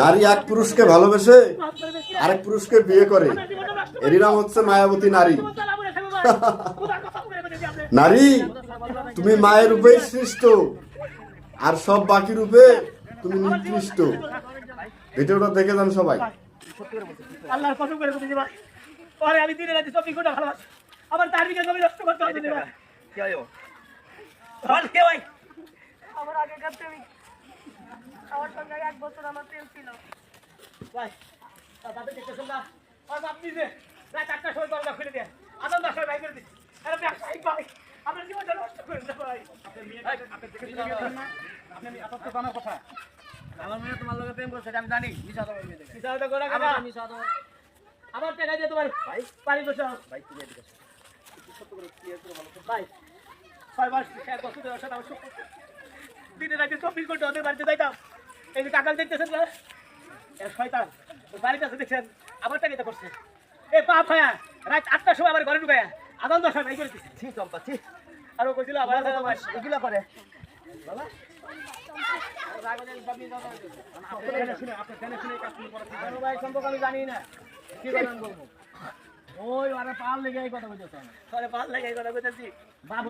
নারী এক পুরুষকে ভালোবেসে আরেক পুরুষকে বিয়ে করে, এরই নাম হচ্ছে মায়াবতী নারী। নারী, তুমি মায়ের রূপেই সৃষ্ট, আর সব বাকি রূপে তুমি নিকৃষ্ট। ভিডিওটা দেখে যান সবাই। আল্লাহর কসম করে বলছি ভাই, পরে আমি দিনে রাতে 24 ঘন্টা ভালোবাসি। আমার তার বিকে জমি নষ্ট করতে হবে না। কি হলো বল কে ভাই? আমার আগেকার প্রেমিক, আমার সঙ্গে 1 বছর আমার প্রেম ছিল ভাই। তাতে দেখতেছেন না, আর আপনি যে রাত 8টার সময় দরজা খুলে দেন, আদান 10 সময় ভাই করে দিন। আরে ব্যবসায়িক ভাই, আমার জীবনটা নষ্ট করে দেন ভাই। আপনি মেয়ে আপনি দেখে দিয়েছেন না, আপনি আপনার তো জানার কথা। আমার মেয়ে তোমার লগে প্রেম করছে আমি জানি। মিশাদা মেয়ে দেখে মিশাদা গোরা কাকা, মিশাদা আমার টাকা দিয়ে তোমার ভাই পানি বসাও ভাই। তুমি এদিকে আসো, সত্য করে ক্লিয়ার করে বলো ভাই। 6 মাস 1 বছর ধরে সাথে আমার সম্পর্ক, দিনে রাতে 24 ঘন্টা ওদের বাড়িতে যাইতাম। এই যে কাকাল দেখতেছেন না, এর শয়তান ওর বাড়িতে আছে দেখছেন, আমার টাকা দিতে করছে। এ পা ফায়া রাত 8টার সময় আমার ঘরে ঢুকায়া আদান 10 ভাই করে দিচ্ছে। ঠিক চম্পা ঠিক। আর ও কইছিল আবার এগুলা করে বাবা। ভাই সম্পর্ক আমি জানি না, কি বলবো। ওই আরে পাল লেগে এই কথা বলতেছে, পাল লেগে এই কথা বলতেছি বাবু।